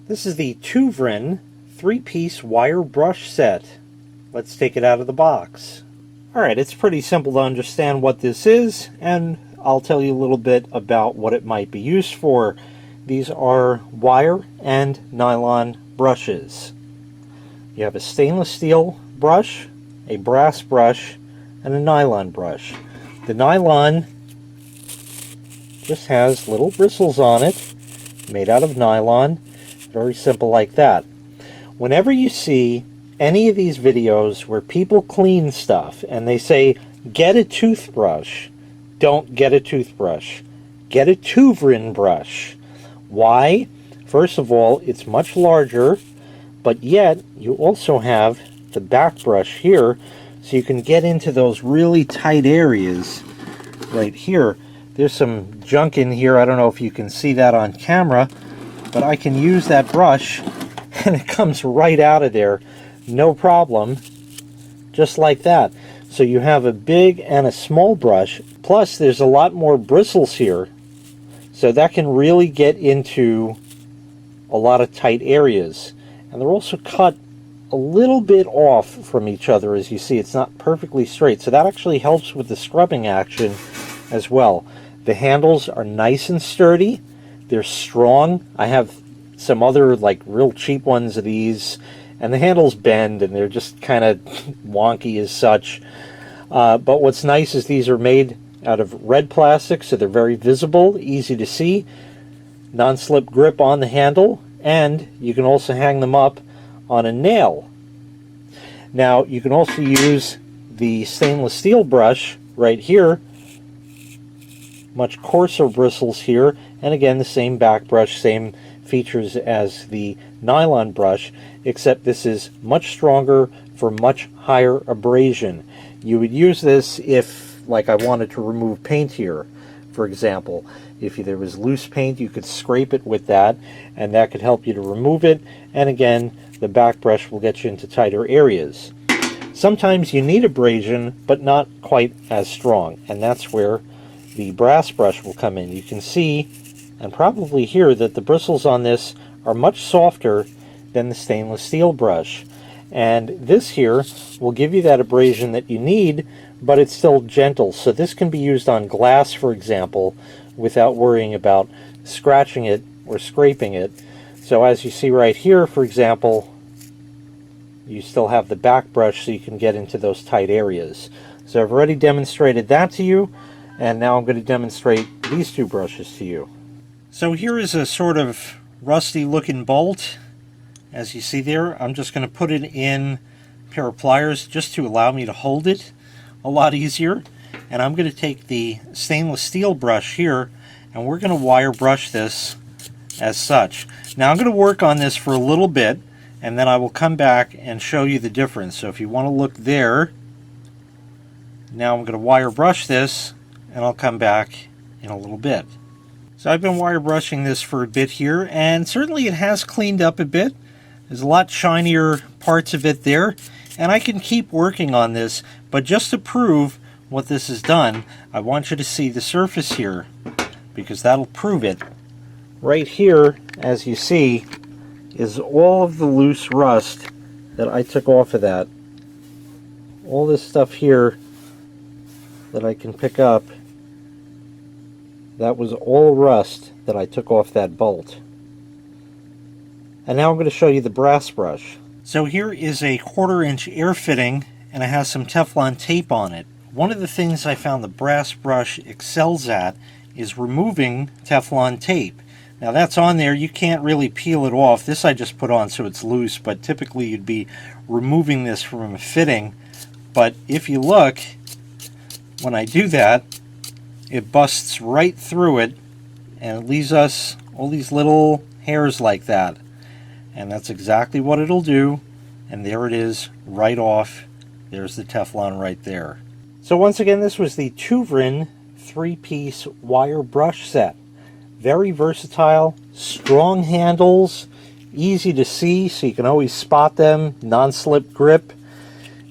This is the TOOVREN 3-piece wire brush set. Let's take it out of the box. Alright, it's pretty simple to understand what this is, and I'll tell you a little bit about what it might be used for. These are wire and nylon brushes. You have a stainless steel brush, a brass brush, and a nylon brush. The nylon just has little bristles on it, made out of nylon. Very simple like that. Whenever you see any of these videos where people clean stuff and they say, get a toothbrush, don't get a toothbrush. Get a TOOVREN brush. Why? First of all, it's much larger, but yet you also have the back brush here, so you can get into those really tight areas right here. There's some junk in here. I don't know if you can see that on camera, but I can use that brush and it comes right out of there, no problem, just like that. So you have a big and a small brush, plus there's a lot more bristles here, so that can really get into a lot of tight areas. And they're also cut a little bit off from each other. As you see, it's not perfectly straight, so that actually helps with the scrubbing action as well. The handles are nice and sturdy. They're strong. I have some other like real cheap ones of these, and the handles bend and they're just kind of wonky as such. But what's nice is these are made out of red plastic, so they're very visible, easy to see. Non-slip grip on the handle, and you can also hang them up on a nail. Now you can also use the stainless steel brush right here, much coarser bristles here, and again the same back brush, same features as the nylon brush, except this is much stronger for much higher abrasion. You would use this if, like, I wanted to remove paint here, for example. If there was loose paint, you could scrape it with that, and that could help you to remove it. And again, the back brush will get you into tighter areas. Sometimes you need abrasion, but not quite as strong, and that's where the brass brush will come in. You can see and probably hear that the bristles on this are much softer than the stainless steel brush. And this here will give you that abrasion that you need, but it's still gentle. So this can be used on glass, for example, without worrying about scratching it or scraping it. So as you see right here, for example, you still have the back brush so you can get into those tight areas. So I've already demonstrated that to you, and now I'm going to demonstrate these two brushes to you. So here is a sort of rusty looking bolt. As you see there, I'm just going to put it in a pair of pliers just to allow me to hold it a lot easier. And I'm going to take the stainless steel brush here, and we're going to wire brush this as such. Now I'm going to work on this for a little bit, and then I will come back and show you the difference. So if you want to look there, now I'm going to wire brush this, and I'll come back in a little bit. So I've been wire brushing this for a bit here, and certainly it has cleaned up a bit. There's a lot shinier parts of it there, and I can keep working on this, but just to prove what this has done, I want you to see the surface here, because that'll prove it. Right here, as you see, is all of the loose rust that I took off of that. All this stuff here that I can pick up, that was all rust that I took off that bolt. And now I'm going to show you the brass brush. So here is a 1/4-inch air fitting, and it has some Teflon tape on it. One of the things I found the brass brush excels at is removing Teflon tape. Now that's on there, you can't really peel it off. This I just put on so it's loose, but typically you'd be removing this from a fitting. But if you look, when I do that, it busts right through it, and it leaves us all these little hairs like that. And that's exactly what it'll do, and there it is right off. There's the Teflon right there. So once again, this was the TOOVREN 3-piece wire brush set. Very versatile, strong handles, easy to see so you can always spot them, non-slip grip.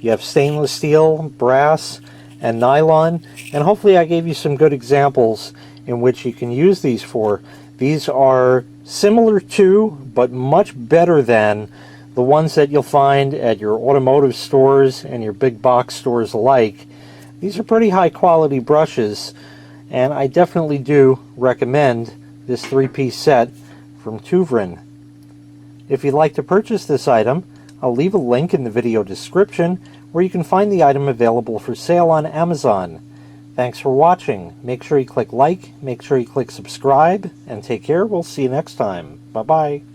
You have stainless steel, brass, and nylon, and hopefully I gave you some good examples in which you can use these for. These are Similar to, but much better than, the ones that you'll find at your automotive stores and your big box stores alike. These are pretty high quality brushes, and I definitely do recommend this 3-piece set from TOOVREN. If you'd like to purchase this item, I'll leave a link in the video description where you can find the item available for sale on Amazon. Thanks for watching. Make sure you click like, make sure you click subscribe, and take care. We'll see you next time. Bye-bye.